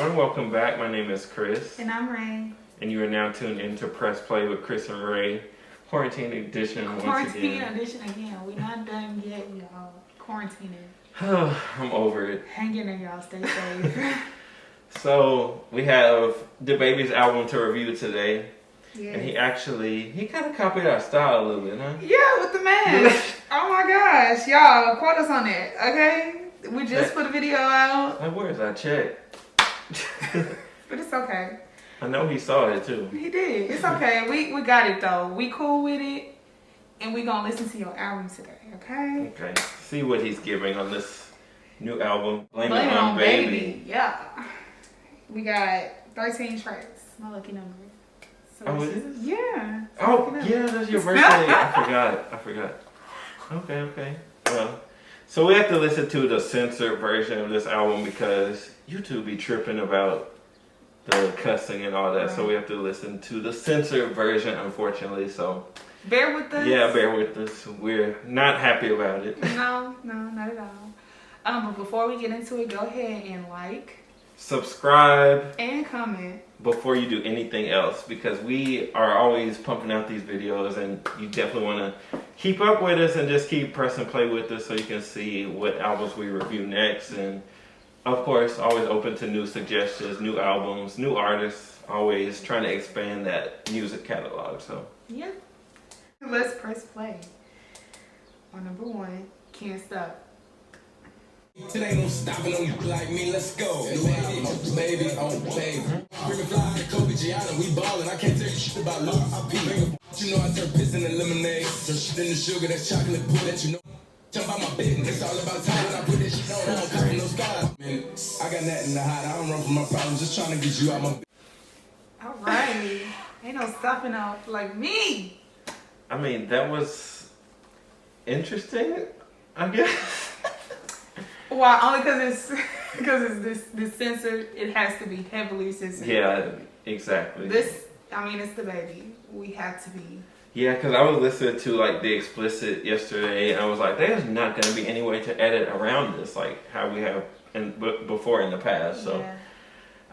everyone, welcome back. My name is Chris. And I'm Ray. And you are now tuned into Press Play with Chris and Ray. Quarantine edition once again. Quarantine edition again. We're not done yet, y'all. Quarantining. I'm over it. Hang in there, y'all. Stay safe. So, we have Dababy's album to review today. Yeah. And he kind of copied our style a little bit, huh? Yeah, with the mask. Oh my gosh. Y'all, quote us on that, okay? We just put a video out. Like, where's our check? But it's okay. I know he saw it too. He did. It's okay. We got it though. We cool with it. And we gonna listen to your album today, okay? Okay. See what he's giving on this new album. Blame It It on Baby. Yeah. We got 13 tracks. My lucky number. So Oh, it is? Yeah. Oh, yeah, that's your birthday. I forgot. Okay. Well, so we have to listen to the censored version of this album because YouTube be tripping about the cussing and all that. Right. So we have to listen to the censored version, unfortunately. So bear with us. Yeah, bear with us. We're not happy about it. No, not at all. But before we get into it, go ahead and like, subscribe, and comment before you do anything else, because we are always pumping out these videos and you definitely want to keep up with us and just keep pressing play with us so you can see what albums we review next. And of course, always open to new suggestions, new albums, new artists, always trying to expand that music catalog. So yeah, let's press play on number 1, Can't Stop. It ain't no stopping on you like me, let's go. Baby, oh baby. Bring a fly, Kobe Gianna, we ballin'. I can't tell you shit about love. You know I turn piss into lemonade. Turn shit into sugar, that's chocolate pull that you know. Jump out my business, it's all about time. When I put that shit on, I don't carry no scars. Man, I got nothing to hide, I don't run from my problems. Just trying to get you out my. Alright. Ain't no stopping out like me. I mean, that was interesting, I guess. Well, only because it's this censored. It has to be heavily censored. Yeah, exactly. It's Dababy. We have to be. Yeah, because I was listening to like the explicit yesterday, and I was like, there's not going to be any way to edit around this, like how we have before in the past. So yeah.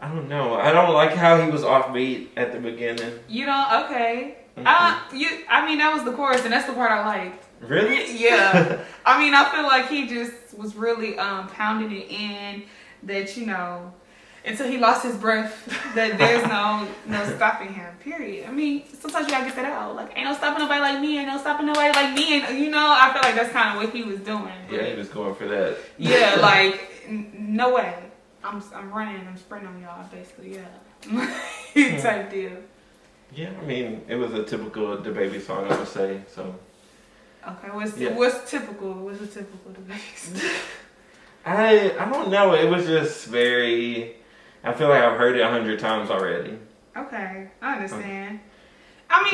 I don't know. I don't like how he was offbeat at the beginning. You don't? Okay. Mm-hmm. That was the chorus, and that's the part I liked. Really? Yeah. I feel like he just was really pounding it in that, until he lost his breath, that there's no stopping him, period. Sometimes you gotta get that out. Like, ain't no stopping nobody like me, ain't no stopping nobody like me. And, I feel like that's kind of what he was doing. Yeah, he was going for that. Yeah, like, no way. I'm running, I'm sprinting on y'all, basically, yeah. Type deal. Yeah, it was a typical Dababy song, I would say, so. Okay, what's typical? What's a typical Dababy? I don't know. It was just very. I feel like I've heard it 100 times already. Okay, I understand. And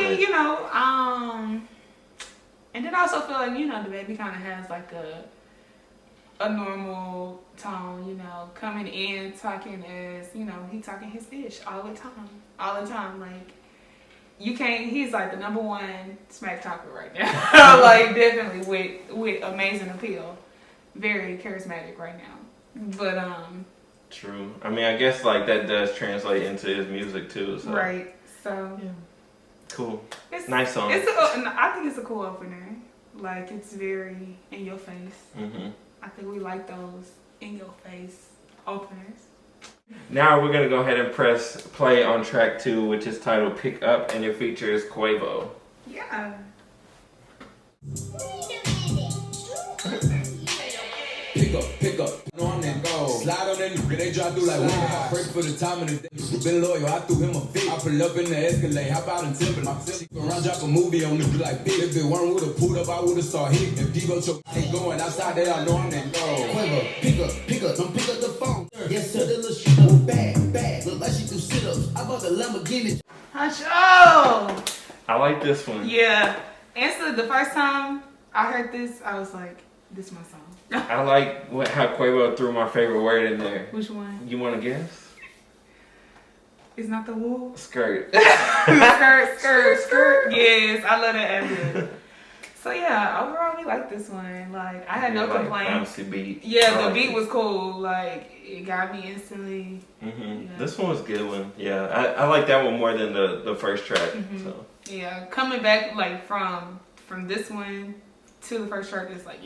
then I also feel like Dababy kind of has like a normal tone. Coming in talking as he talking his ish all the time. Like. You can't. He's like the #1 smack talker right now. Like definitely with amazing appeal, very charismatic right now. But true. I guess like that does translate into his music too. So. Right. So yeah. Cool. Nice song. I think it's a cool opener. Like it's very in your face. Mm-hmm. I think we like those in your face openers. Now we're going to go ahead and press play on track 2, which is titled Pick Up, and it features Quavo. Yeah. Pick up. No, I'm that go. Slide on that nigga, they drive through like wow. First for the time and the day. Been loyal, I threw him a fit. I pull up in the Escalade, hop out and Timber. My city around, drop a movie on nigga like big. If it weren't would've pulled up, I would've started hitting. If Devo choke, ain't going outside that, I know I'm that go. Quavo, pick up, don't pick up the phone. Yes, sir, that little shit up bad. Look like she do sit-ups. I bought the Lamborghini. Hacho! I like this one. Yeah. And the first time I heard this, I was like, this is my song. I like how Quavo threw my favorite word in there. Which one? You want to guess? It's not the wool? Skirt. Skirt. Yes, I love that ad. So yeah, overall we like this one. Like I had no like complaints. bouncy beat. Yeah, the like beat it. was cool. Like it got me instantly. Mm-hmm. Yeah. This one was a good one. Yeah, I like that one more than the first track. Mm-hmm. So Yeah, coming back like from this one to the first track is like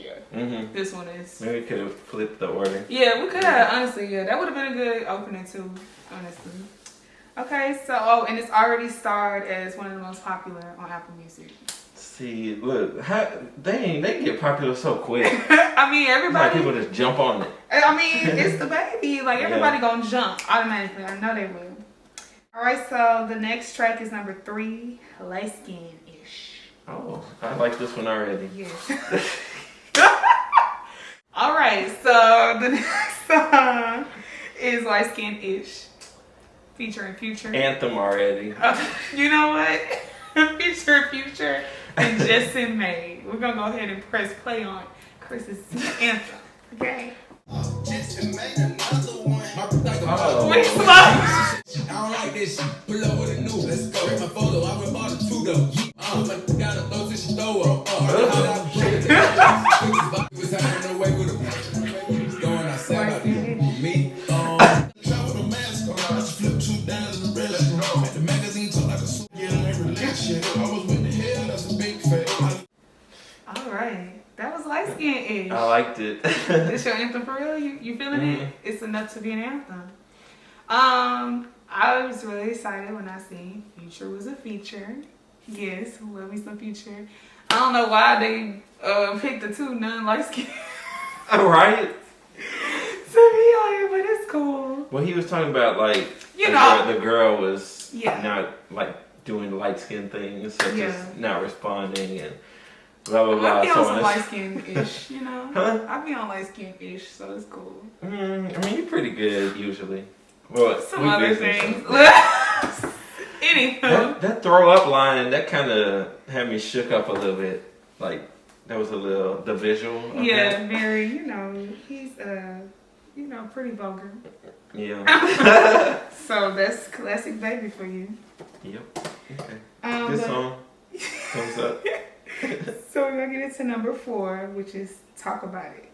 this one is. Maybe we could have flipped the order. Yeah, we could have honestly. Yeah, that would have been a good opener too. Honestly. Okay, so and it's already starred as one of the most popular on Apple Music. See, look, they get popular so quick. I mean, Like everybody. people just jump on it. I mean, it's the baby. Like everybody gonna jump automatically. I know they will. All right, so the next track is number 3, Light Skin Ish. Oh, I like this one already. Yes. All right, so the next song is Light Skin Ish, featuring Future. Anthem already. You know what? Featuring Future and Justin May. We're gonna go ahead and press play on Chris's anthem. Okay. Justin made another one. Oh. Wait, slow. I don't like this shit. Pull up with a new. Let's go. Break my photo. I went bought a 2 though. But gotta throw this shit throw up. Was having a way with a going outside about me. Travel the mask on. I just flipped 2 down in the restaurant. At the magazine talk like a super relationship. I was with the hell. That's a big fail. All right. That was Light Skin Ish. I liked it. This your anthem for real? You feeling it? It's enough to be an anthem. I was really excited when I seen Future was a feature. Yes, love me some Future. I don't know why they picked the 2 non-light skin All right. to be on here, but it's cool. Well, he was talking about like the girl was not like doing light skin things, such as not responding and blah blah blah. I be on So some light skin ish, you know. Huh? I be on light skin ish, so it's cool. I mean, you're pretty good usually. Well, Some we other business, things. so. Anywho. That throw up line that kind of had me shook up a little bit. Like that was a little the visual. Of Yeah, that. very. You know, he's pretty vulgar. Yeah. So that's classic baby for you. Yep. Okay. Good song. Thumbs up. So we're gonna get into number 4, which is Talk About It.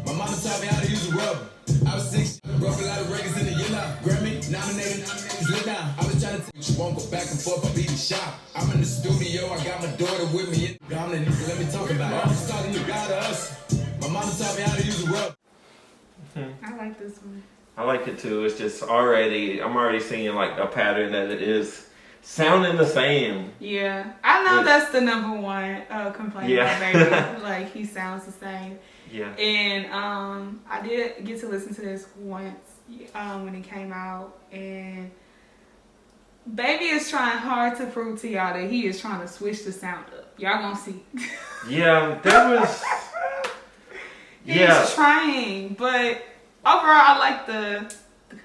My mama taught me how to use a rubber. I was 6, broke a lot of records in the year now. Grammy, nominated, lit down. I was trying to tell you, won't go back and forth, I beat the shop. I'm in the studio, I got my daughter with me. I'm the nigga, let me talk about it. I was talking to God of us. My mama taught me how to use a rubber. I like this one. I like it too. It's just I'm already seeing like a pattern that it is sounding the same. Yeah, I know that's the number 1 complaint about baby. Like he sounds the same. Yeah. And I did get to listen to this once when it came out, and baby is trying hard to prove to y'all that he is trying to switch the sound up. Y'all gonna see. Yeah, that was. He's trying, but overall, I like the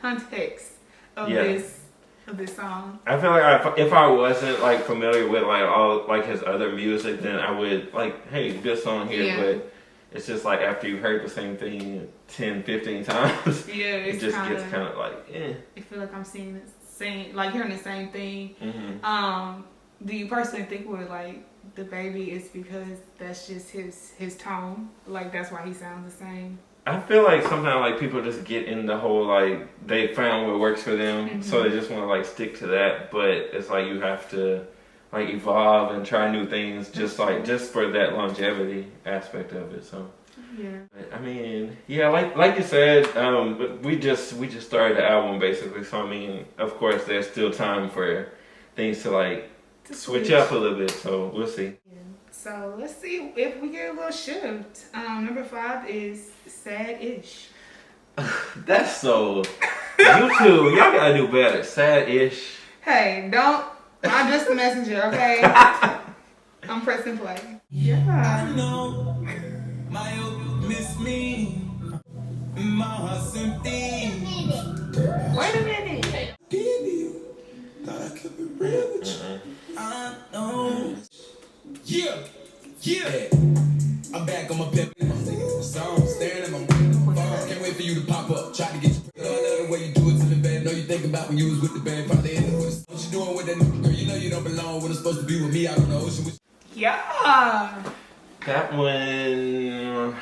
context of this song. I feel like if I wasn't like familiar with like all like his other music, then I would like, hey, good song here, but it's just like after you've heard the same thing 10, 15 times, it just gets kind of like, eh. I feel like I'm hearing the same thing. Mm-hmm. Do you personally think with like the baby is because that's just his tone? Like that's why he sounds the same? I feel like sometimes like people just get in the whole like they found what works for them, so they just want to like stick to that. But it's like you have to like evolve and try new things, just for that longevity aspect of it. So yeah, but, I mean, yeah, like you said, but we just started the album basically. So I mean, of course, there's still time for things to like switch up a little bit. So we'll see. So let's see if we get a little shift. Number 5 is Sad-ish. That's so. You two, y'all gotta do better. Sad-ish. Hey, I'm just the messenger, okay? I'm pressing play. Yeah. I know my old miss me. My heart's empty. Wait a minute. Thought I could be real with you. I know. Yeah. I'm back on my pimp. I'm singing the song, staring at my phone. Can't wait for you to pop up. Try to get you. I love the way you do it to the bed. Know you think about when you was with the band. Probably ended with what you doing with that girl. You know you don't belong when it's supposed to be with me out on the ocean with you. Yeah. That one,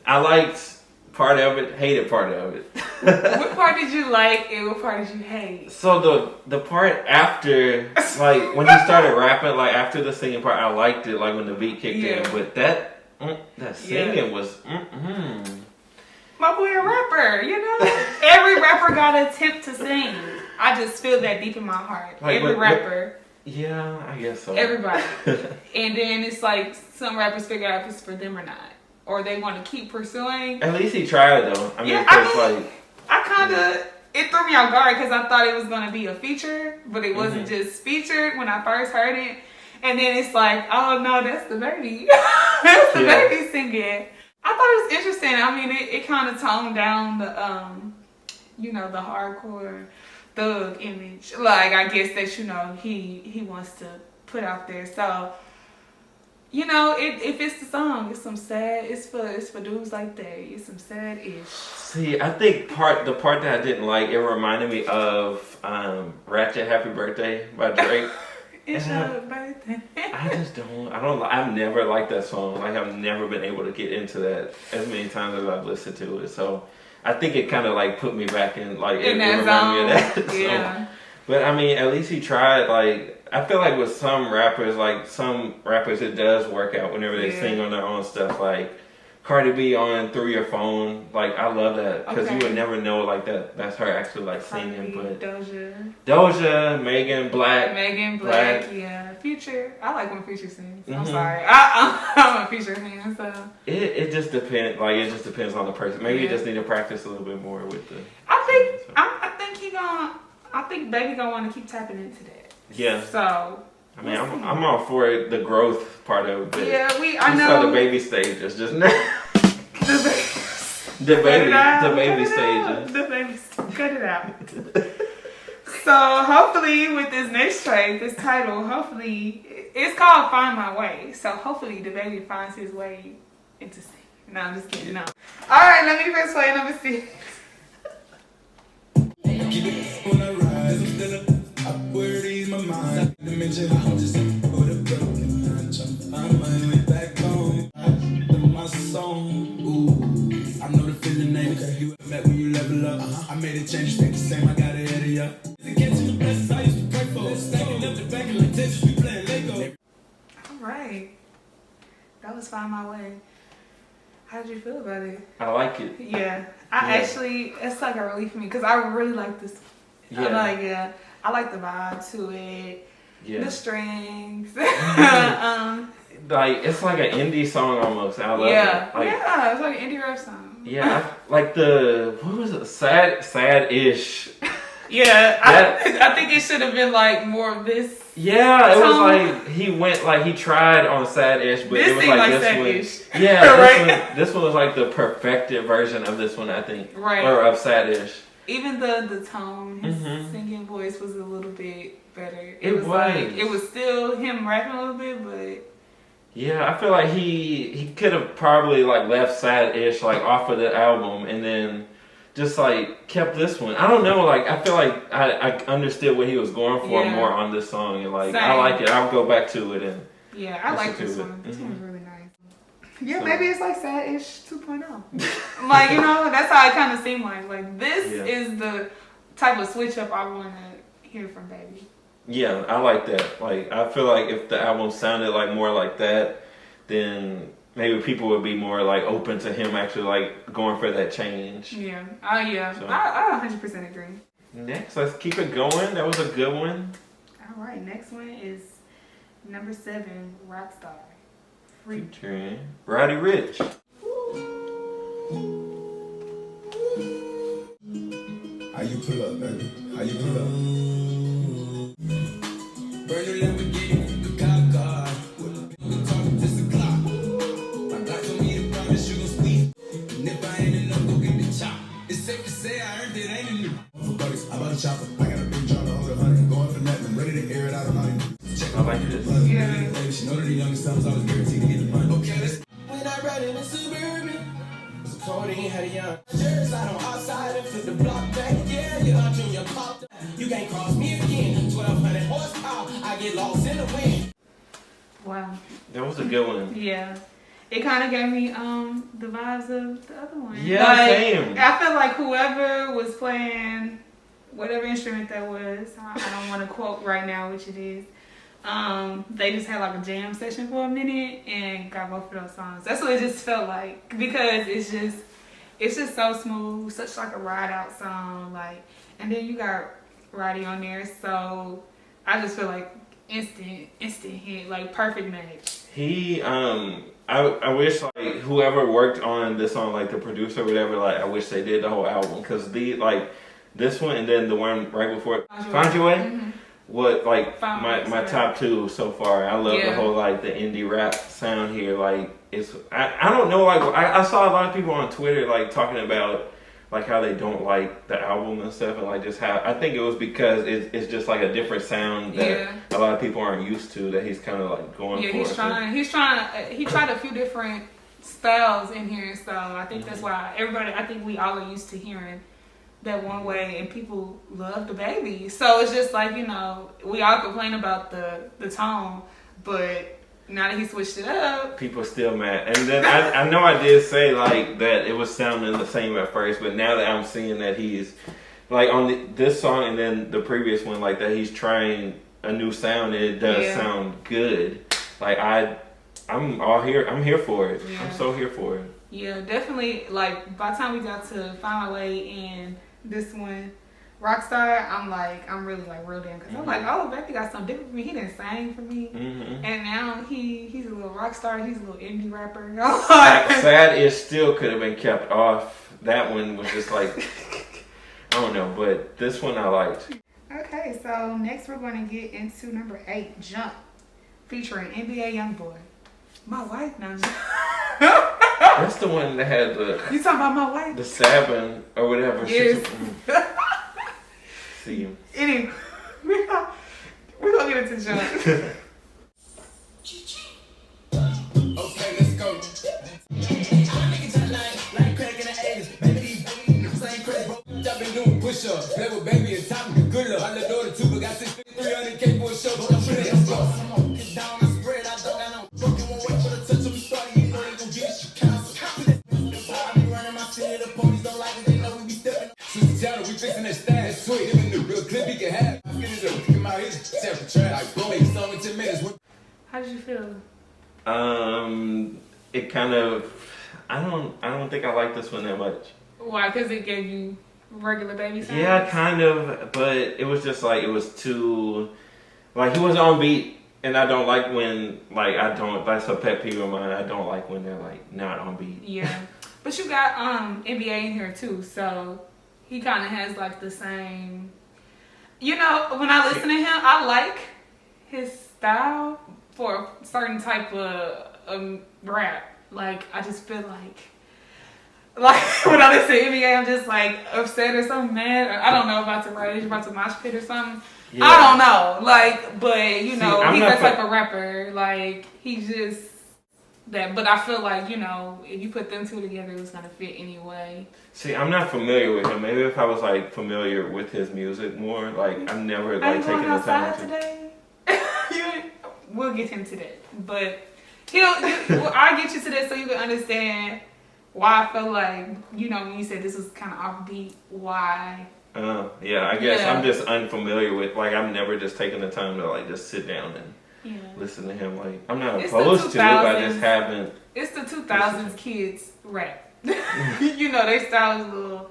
I liked part of it, hated part of it. What part did you like and what part did you hate? So the part after, like when he started rapping, like after the singing part, I liked it, like when the beat kicked in. But that singing was. My boy a rapper, you know. Every rapper got to attempt to sing. I just feel that deep in my heart. Like, Every rapper. Yeah, I guess so. Everybody. And then it's like some rappers figure out if it's for them or not. Or they want to keep pursuing. At least he tried though. I mean, yeah, I kind of, it threw me off guard because I thought it was going to be a feature, but it wasn't just featured when I first heard it. And then it's like, oh no, that's the baby. That's the baby singing. I thought it was interesting. I mean, it kind of toned down the, you know, the hardcore thug image. Like, I guess that, you know, he wants to put out there. So, you know, if it's the song, it's some sad. It's for dudes like that. It's some sad-ish. See, I think the part that I didn't like, it reminded me of "Ratchet Happy Birthday" by Drake. It's your birthday. I've never liked that song. Like, I've never been able to get into that as many times as I've listened to it. So, I think it kind of like put me back in, like, it reminded me of that. Yeah. So, but I mean, at least he tried. Like, I feel like with some rappers, it does work out whenever they sing on their own stuff. Like Cardi B on Through Your Phone. Like, I love that because you would never know like that's her actually like singing. But Doja, Megan Black, yeah, Future. I like when Future sings. I'm sorry, I'm a Future fan. So it just depends. Like, it just depends on the person. Maybe you just need to practice a little bit more with the. I think Baby gonna want to keep tapping into that. Yeah. So. I mean, I'm all for it, the growth part of it. Yeah, I know. Saw the baby stages just now. the baby stages. The baby stages. Cut it out. So hopefully with this next track, this title, hopefully it's called "Find My Way." So hopefully the baby finds his way into singing. No, I'm just kidding. No. All right, let me press play number 6. I made a change, stay the same, I got ahead of ya. Getting the best I used to pray for. Stacking up the back and like Texas, we playing Lego. Alright. That was Find My Way. How did you feel about it? I like it. Yeah. Actually, it's like a relief for me because I really like this. Yeah. I like the vibe to it. Yeah. The strings. Like, it's like an indie song almost. I love it. Like, yeah, it's like an indie rap song. Yeah, like what was it? Sad-ish. Yeah, I think it should have been like more of this. Yeah, it was like he tried on sad-ish, but it was like this one. Yeah, right? this one was like the perfected version of this one, I think. Right. Or of sad-ish. Even the tone, his singing voice was a little bit better. It was still him rapping a little bit, but yeah, I feel like he could have probably like left sad-ish like off of the album and then just like kept this one. I don't know, like I feel like I understood what he was going for more on this song, and like I like it. I'll go back to it and I like this one. This one's really nice. Yeah, so, maybe it's like sad-ish 2.0. Like, you know, that's how it kind of seemed like. Like, this is the type of switch up I want to hear from Baby. Yeah, I like that. Like, I feel like if the album sounded like more like that, then maybe people would be more like open to him actually like going for that change. Yeah. So, I 100% agree. Next, let's keep it going. That was a good one. All right, next one is number 7, ROCKSTAR. Featuring Roddy Ricch. How you pull up, baby? How you pull up? Burn your Lamborghini, the cop car. We're talking just a clock. My God told me to promise you gon' squeeze. And if I ain't enough, go get the chop. It's safe to say I earned it, ain't it? For buddies, I bought a chopper. I got a big job to hold 100. Going for nothing, I'm ready to air it out on all you. I like this. Yeah. She know that the youngest times I was guaranteed to get the money. Okay, let's. When I ride in a Suburban, it's a codeine, had a young. Jerry's out on outside and flip the block back. Yeah, you're out in your pop. You can't cross me again. 1200 horsepower, I get lost in the wind. Wow. That was a good one. Yeah. It kind of gave me the vibes of the other one. Yeah, like, same. I feel like whoever was playing whatever instrument that was, I don't want to quote right now which it is. They just had like a jam session for a minute and got both of those songs. That's what it just felt like, because it's just so smooth, such like a ride out song, like, and then you got Roddy on there, so I just feel like instant hit, like perfect match. He I wish like whoever worked on this song, like the producer or whatever, like I wish they did the whole album, because the like this one and then the one right before it, Find Your Way. Mm-hmm. What like my top two so far. I love the whole like the indie rap sound here. Like it's I don't know, like I saw a lot of people on Twitter like talking about like how they don't like the album and stuff, and like just how I think it was because it's just like a different sound that a lot of people aren't used to, that he's kind of like going for. He tried a few different styles in here, so I think that's why I think we all are used to hearing that one way, and people love Dababy. So it's just like, you know, we all complain about the tone, but now that he switched it up, people still mad. And then I know I did say like that it was sounding the same at first, but now that I'm seeing that he's like on this song and then the previous one, like that he's trying a new sound, and it does sound good. Like I'm here for it. Yeah. I'm so here for it. Yeah, definitely. Like by the time we got to Find My Way and this one, ROCKSTAR, I'm really like real damn, because I'm like, oh, Becky got something different for me. He didn't sing for me, and now he's a little rock star. He's a little indie rapper. Sad It Still could have been kept off. That one was just like I don't know, but this one I liked. Okay, so next we're going to get into number 8, Jump, featuring NBA YoungBoy. My wife now. That's the one that had the. You talking about my wife? The stabbing or whatever. Yes. See you. Anyway, we're gonna get into Jump. Okay, let's go. Like crack in the 80s. Baby, these same crazy bro. I've been doing push-ups. Play with baby and top me. Good luck. I let daughter too, but got 300K for a show. But I'm pretty as fuck. Get down and spread. I don't got no fucking one wait for the touch of me starting. You know they gon' get it. You cancel. I be running my city. The police don't like it. They know we be stepping. Since the channel, we fixing that stash. Sweet. Living the real clip he can have. I'm getting it up. Get my hits. Set for trash. Like, boom. Make a song in 10 minutes. How did you feel? It kind of. I don't think I like this one that much. Why? Because it gave you regular baby sounds? Yeah, kind of, but it was just like, it was too, like, he was on beat, and I don't like when, like, that's a pet peeve of mine, I don't like when they're, like, not on beat. Yeah, but you got NBA in here, too, so he kind of has, like, the same, you know, when I listen to him, I like his style for a certain type of rap. Like, I just feel like when I listen to NBA, I'm just like upset or something, mad. Or I don't know, about to rage, about to mosh pit or something. Yeah. I don't know. Like, but you know, he's that type of rapper. Like, he's just that. But I feel like, you know, if you put them two together, it was gonna fit anyway. See, I'm not familiar with him. Maybe if I was like familiar with his music more, like I've never like taken the time to. Today? We'll get into that, but I'll get you to that so you can understand why I felt like, you know, when you said this was kind of offbeat, why. Yeah, I guess I'm just unfamiliar with, like, I've never just taken the time to, like, just sit down and listen to him. Like, I'm not opposed to it, but I just haven't. It's the 2000s kids rap. You know, their style is a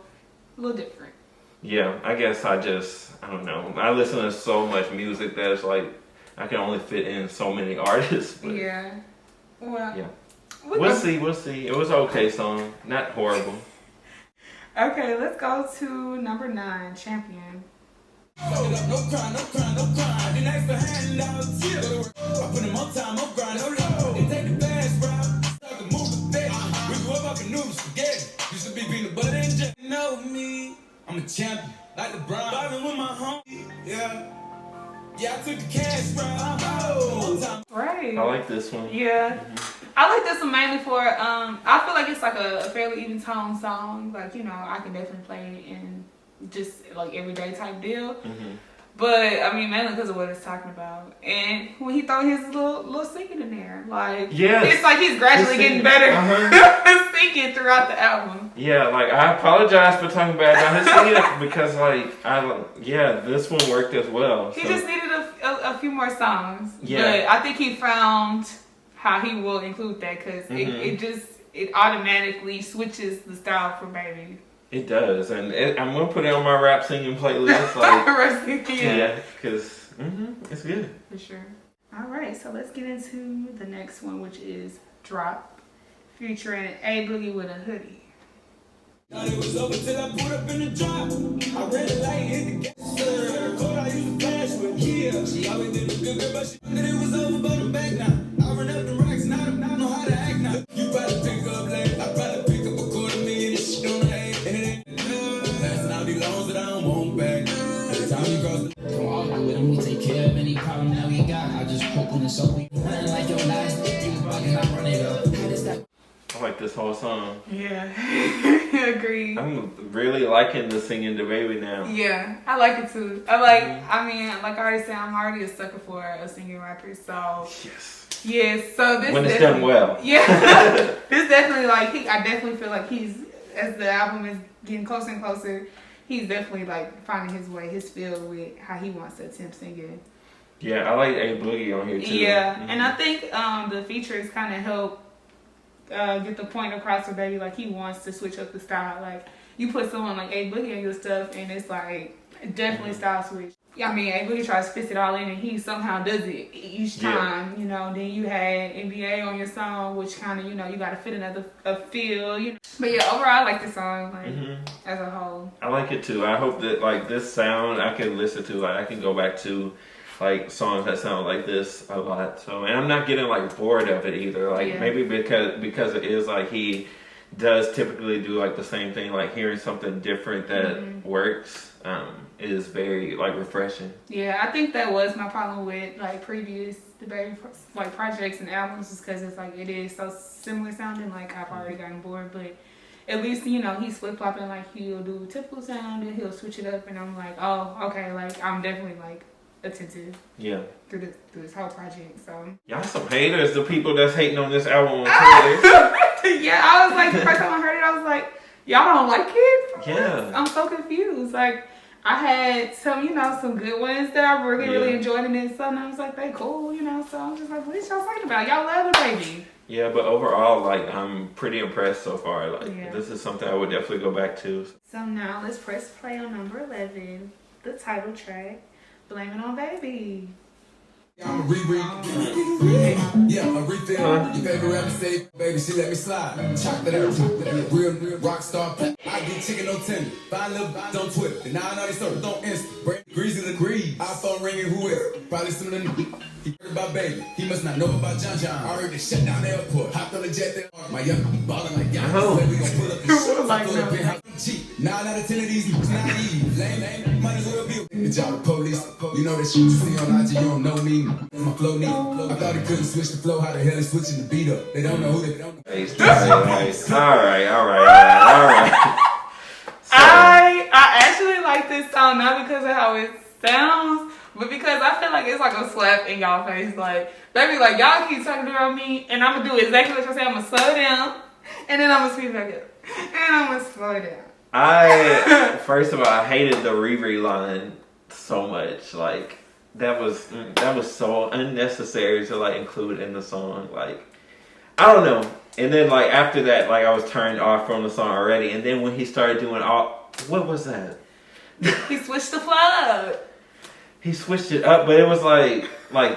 little different. Yeah, I guess I don't know. I listen to so much music that it's like, I can only fit in so many artists. But yeah. Well, yeah. We'll see. It was an okay song, not horrible. Okay, let's go to number 9, Champion. No crying. Didn't ask for handouts. I put him on time, I'm grinding. They take the fast route. I can move the bed. We grew up, I can noodle spaghetti. Used to be peanut butter and jelly. You know me, I'm a champion, like LeBron. Vibing with my homie, yeah. Yeah, I took the cash route. Right. I like this one. Yeah. I like this one mainly for, I feel like it's like a fairly even tone song. Like, you know, I can definitely play it in just like everyday type deal. But I mean, mainly because of what it's talking about, and when he throw his little singing in there, like it's like he's gradually getting better singing throughout the album. Yeah, like I apologize for talking bad about his singing because this one worked as well. He just needed a few more songs. Yeah, but I think he found how he will include that because it automatically switches the style for Baby. It does, and I'm gonna put it on my rap singing playlist. Like, because it's good for sure. All right, so let's get into the next one, which is "Drop," featuring A Boogie With a Hoodie. Thought it was over till I put up in the drop. I ran the light, hit the gas. Code I used to flash with. Yeah, she always did a good girl, but she that it was over, but I'm back now. I run up the racks, now I know how to act now. You probably pick up late, I probably pick up a quarter million and shit on the hay. And it ain't passing out these loans that I don't want back. Every time you cross the Come on, do it, and we take care of any problem that we got. I just poke on the soap. Running like your last dick, you bugging, I run it up. I like this whole song. Yeah, agreed. I'm really liking the singing Dababy now. Yeah, I like it too. I mean, like I already said, I'm already a sucker for a singing rapper. So yes. So this when it's done well. Yeah, this definitely I definitely feel like he's, as the album is getting closer and closer, he's definitely like finding his way, his feel with how he wants to attempt singing. Yeah, I like A Boogie on here too. Yeah, and I think the features kind of help get the point across for Baby. Like he wants to switch up the style. Like you put someone like A Boogie on your stuff, and it's like definitely style switch. I mean, A Boogie tries to fit it all in, and he somehow does it each time. You know. Then you had NBA on your song, which kind of you got to fit another feel. But yeah, overall, I like the song as a whole. I like it too. I hope that like this sound I can listen to. Like I can go back to like songs that sound like this a lot. So, and I'm not getting like bored of it either. Like maybe because it is like he does typically do like the same thing. Like hearing something different that works is very like refreshing. Yeah, I think that was my problem with like previous Dababy like projects and albums, is because it's like it is so similar sounding. Like I've already gotten bored, but at least he's flip flopping. Like he'll do a typical sound and he'll switch it up, and I'm like, oh, okay. Like I'm definitely like attentive. Yeah. Through this whole project. So y'all some haters, the people that's hating on this album on Twitter. Yeah, I was like, the first time I heard it, I was like, y'all don't like it? Yeah. I'm so confused. Like I had some good ones that I really enjoyed, and then some I was like, they cool, so I'm just like, what y'all talking about? Y'all love the Baby. Yeah, but overall, like I'm pretty impressed so far. Like this is something I would definitely go back to. So now let's press play on number 11, the title track, Blame It on Baby. I'm a refill. Your favorite rapper say, baby, she let me slide. Chocolate up, real rockstar. I get chicken, no tender. Find little vibes on Twitter. And now I know they serve, don't Insta. Brand greasy the grease. iPhone ringing, who is? Probably some of them. He heard about Baby. He must not know about John John. I heard they shut down the airport. Hopped on the jet there. My young ballin' like y'all. Said we gon' pull up the shit. Like up in house cheap. 9 out of 10 of these naive. Lame, might as well be. The job of police. You know that shit you see on IG, you don't know me. My flow neat. I thought he couldn't switch the flow. How the hell he switching the beat up? They don't know who they don't know. All right. So. I actually like this song not because of how it sounds, but because I feel like it's like a slap in y'all face. Like, baby, like y'all keep talking about me, and I'm gonna do exactly what y'all say. I'm gonna slow down, and then I'm gonna speed back up, and I'm gonna slow down. First of all, I hated the Riri line so much. Like that was so unnecessary to like include in the song. Like I don't know. And then like after that, like I was turned off from the song already. And then when he started doing what was that? He switched the flow up. He switched it up, but it was like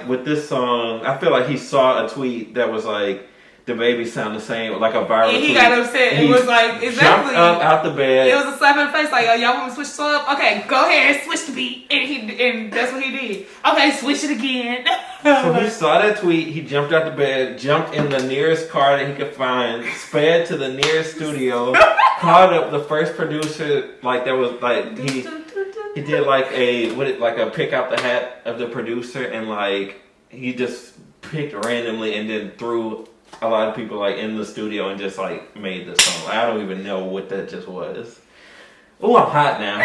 with this song, I feel like he saw a tweet that was like, Dababy sound the same, like a viral tweet. And he got upset. It was like, exactly. Jumped up out the bed. It was a slap in the face, like, oh, y'all want to switch the song up? Okay, go ahead, switch the beat. And that's what he did. Okay, switch it again. So he saw that tweet, he jumped out the bed, jumped in the nearest car that he could find, sped to the nearest studio, called up the first producer, like that was like, he did like a pick out the hat of the producer, and like, he just picked randomly and then threw a lot of people like in the studio and just like made the song. I don't even know what that just was. Oh, I'm hot now.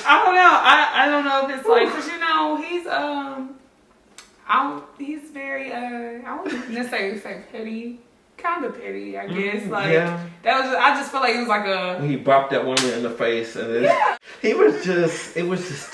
I don't know. I don't know if it's like, cause you know he's very I wouldn't necessarily say petty, kind of petty, I guess. Like that was I just feel like it was like a he bopped that woman in the face, and then it was just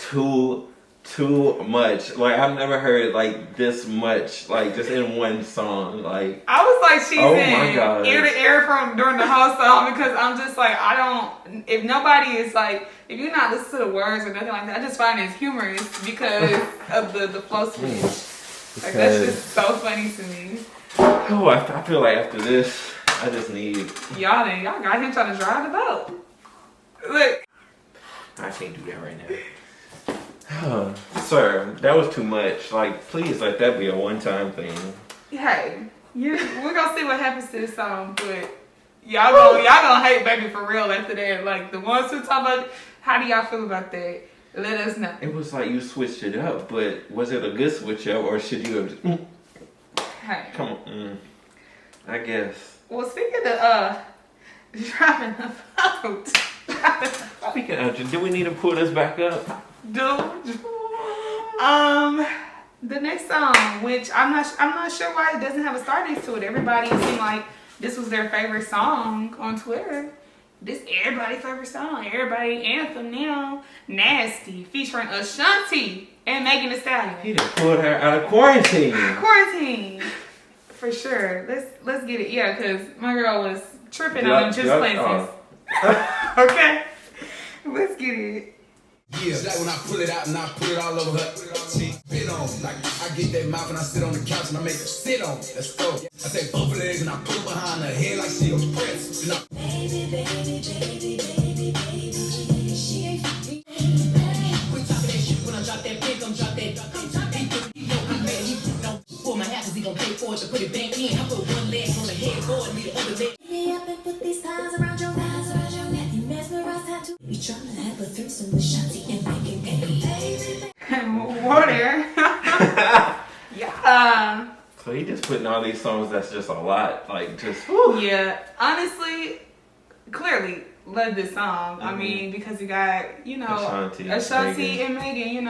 too much. Like I've never heard like this much, like just in one song. Like I was like, she's oh in my God. ear to ear from during the whole song because I'm just like, I don't. If nobody is like, if you're not listening to the words or nothing like that, I just find it humorous because of the flow switch. Like that's just so funny to me. Oh, I feel like after this, I just need y'all got him trying to drive the boat. Look, I can't do that right now. Sir, that was too much. Like, please let that be a one-time thing. hey, we're gonna see what happens to this song, but y'all gonna hate Baby for real after that. Like the ones who talk about, how do y'all feel about that? Let us know. It was like you switched it up, but was it a good switch up, or should you have just, Hey, come on, I guess. well, speaking of driving the boat, Speaking of, do we need to pull this back up? the next song, which I'm not sure why it doesn't have a star next to it. Everybody seemed like this was their favorite song on Twitter. This everybody's favorite song, everybody anthem now. Nasty, featuring Ashanti and Megan Thee Stallion. He done pulled her out of quarantine. Quarantine, for sure. Let's get it, yeah, because my girl was tripping on Just Places. Okay, let's get it. Yeah, like when I pull it out and I put it all over her. She spit on. Like I get that mouth and I sit on the couch and I make her sit on. Let's go. I take both her legs and I put her behind her head like she a prince. And I baby, baby, baby, baby, baby. She ain't We talk that shit when I drop that pick, I'm drop that. Come drop that. You know I'm mad. He know pull my hat 'cause he gon' pay for it to put it back in. I put one leg on the headboard and the other leg. Me up and put these ties around your neck. You mesmerized how to be trying to have a threesome with Shanti and Megan. Water. Yeah. So he just putting all these songs that's just a lot, like just. Whew. Yeah. Honestly, clearly love this song. I mean, because you got, Ashanti and Megan,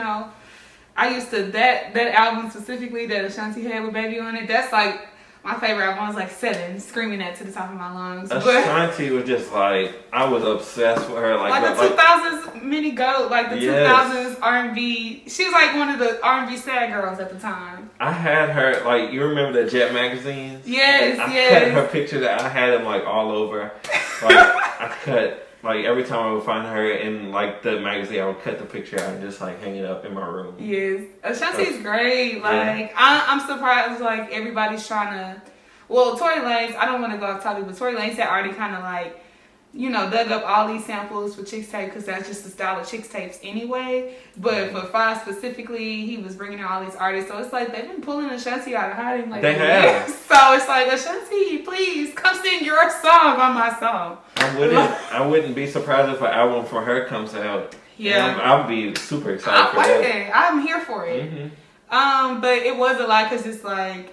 I used to that album specifically that Ashanti had with Baby on it. That's like my favorite album. I was like 7, screaming that to the top of my lungs. Ashanti was just like, I was obsessed with her. Like the 2000s mini GOAT, like the 2000s R&B. She was like one of the R&B sad girls at the time. I had her, like, you remember the Jet magazines? Yes, I cut her picture that I had them like all over. Like I cut. Like every time I would find her in like the magazine, I would cut the picture out and just like hang it up in my room. Yes, Ashanti's great. Like I'm surprised. Like everybody's trying to. Well, Tory Lanez. I don't want to go off topic, but Tory Lanez had already kind of like, dug up all these samples for Chicks Tape because that's just the style of Chicks Tapes anyway. But for Five specifically, he was bringing in all these artists. So it's like they've been pulling Ashanti out of hiding. Like they have. So it's like, Ashanti, please come sing your song on my song. I wouldn't be surprised if an album for her comes out. Yeah, I'll be super excited for that. I'm here for it. Mm-hmm. But it was a lot because it's like,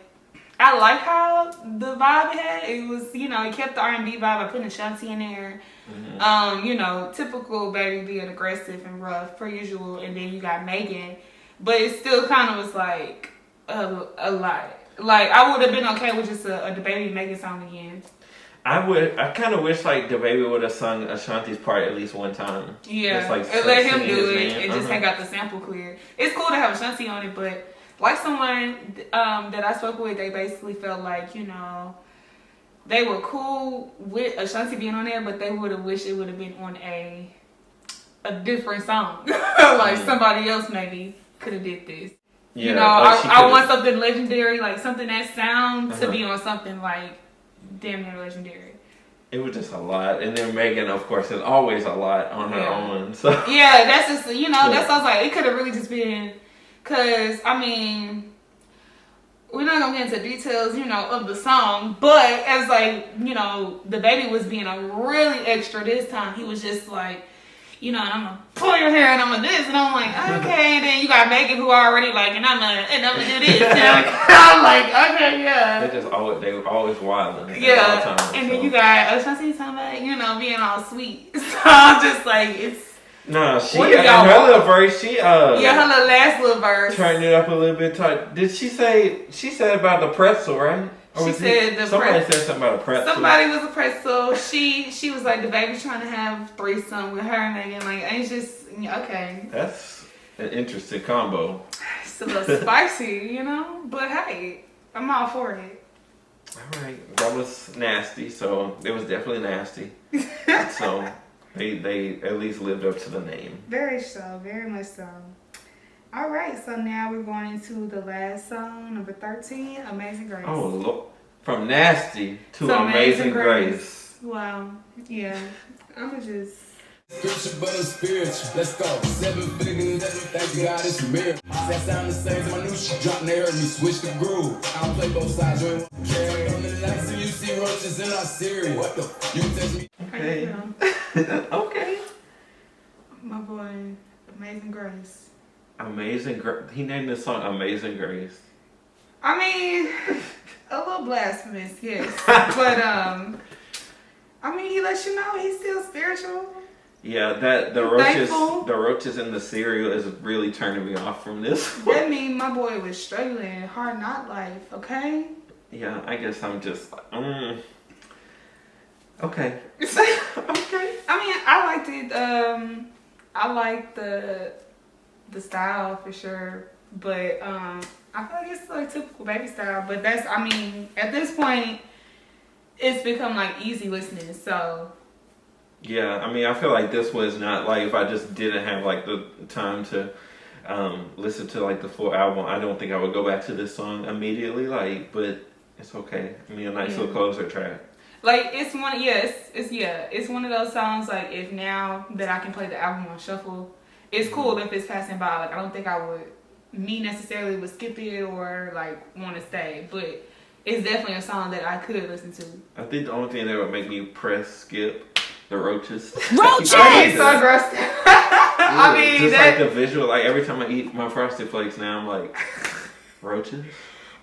I like how the vibe it had. It was, it kept the R&B vibe by putting Ashanti in there. Mm-hmm. Typical Baby being aggressive and rough per usual, and then you got Megan, but it still kind of was like a lot. Like I would have been okay with just a Dababy Megan song again. I kind of wish like Dababy would have sung Ashanti's part at least one time. Yeah, just, like, and let him do it and just got the sample clear. It's cool to have Ashanti on it, but like someone that I spoke with, they basically felt like, they were cool with Ashanti being on there, but they would have wished it would have been on a different song. Like somebody else maybe could have did this. Yeah, I want something legendary, like something that sound to be on something like damn near legendary. It was just a lot, and then Megan, of course, is always a lot on her own. So yeah, that's just that's I was like, it could have really just been, cause I mean, we're not gonna get into details, of the song, but as like, Dababy was being a really extra this time. He was just like, I'm gonna pull your hair and I'm gonna this, and I'm like, okay. And then you got Megan who already like, and I'm gonna do this. I'm like, okay, yeah. They were always wilding. Yeah. All the time, and then you got Ashanti talking about, being all sweet. So I'm just like, No, she What do in y'all her want? little verse. She Yeah, her little last little verse. turned it up a little bit. Did she say? She said about the pretzel, right? Or She was said the somebody pretzel. said something about a pretzel. Somebody was a pretzel. She was like, the baby's trying to have threesome with her and Megan. Like, and it's just okay. That's an interesting combo. It's a little spicy, you know. But hey, I'm all for it. All right, that was nasty. So it was definitely nasty. So they at least lived up to the name. Very so, very much so. All right, so now we're going into the last song, number 13, Amazing Grace. Oh, look, from nasty to Amazing Grace. Wow, yeah. I'm just. Scripture, but I'm spiritual. Let's go. 7 figures, thank God it's a miracle. That sound the same as my new shit dropped and they heard me switch the groove. I don't play both sides, you ain't want to carry on the lights and you see roaches in our series. What the you test me? Okay. Okay. My boy, Amazing Grace. Amazing Grace. He named this song Amazing Grace. I mean, a little blasphemous, yes. But, I mean, he lets you know he's still spiritual. Yeah, that the roaches in the cereal is really turning me off from this. That mean my boy was struggling, hard not life, okay? Yeah, I guess I'm just okay. Okay. I mean, I liked it. I like the style for sure, but I feel like it's like typical baby style. But that's, I mean, at this point, it's become like easy listening. So Yeah, I mean, I feel like this was not like if I just didn't have like the time to listen to like the full album, I don't think I would go back to this song immediately. Like, but it's okay. I mean, a nice little closer track. like it's one, it's one of those songs. Like if now that I can play the album on shuffle, it's cool if it's passing by. Like I don't think I would, me necessarily would skip it or like want to stay, but it's definitely a song that I could listen to. I think the only thing that would make me press skip the roaches. Roaches! So gross. I mean, just that, like the visual. Like every time I eat my Frosted Flakes now, I'm like, roaches.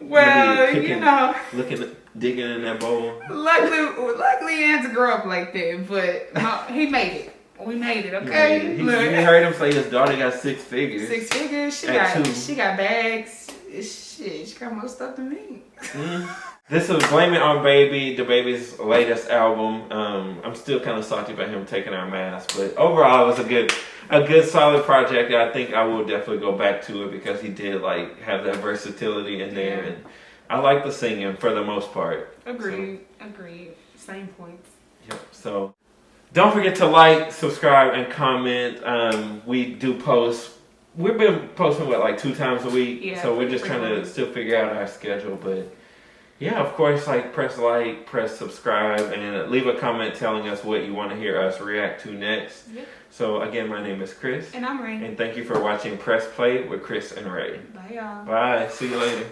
well, Maybe you know, digging in that bowl. luckily he had to grow up like that, but no, he made it. We made it, okay? You Look. heard him say his daughter got 6 figures. 6 figures. At 2. She got bags. Shit, she got more stuff than me. This is Blame It on Baby, DaBaby's latest album. I'm still kind of salty about him taking our mask, but overall it was a good solid project. I think I will definitely go back to it because he did like have that versatility in there, and I like the singing for the most part. Agreed. Same points. Yep. So don't forget to like, subscribe, and comment. We do post. We've been posting like 2 times a week, Yeah, so we're just trying to still figure out our schedule. But yeah, of course, press like, press subscribe, and leave a comment telling us what you want to hear us react to next. Yeah. So again, my name is Chris, And I'm Ray. and thank you for watching Press Play with Chris and Ray. Bye, y'all. Bye. See you later.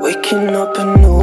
Waking up a new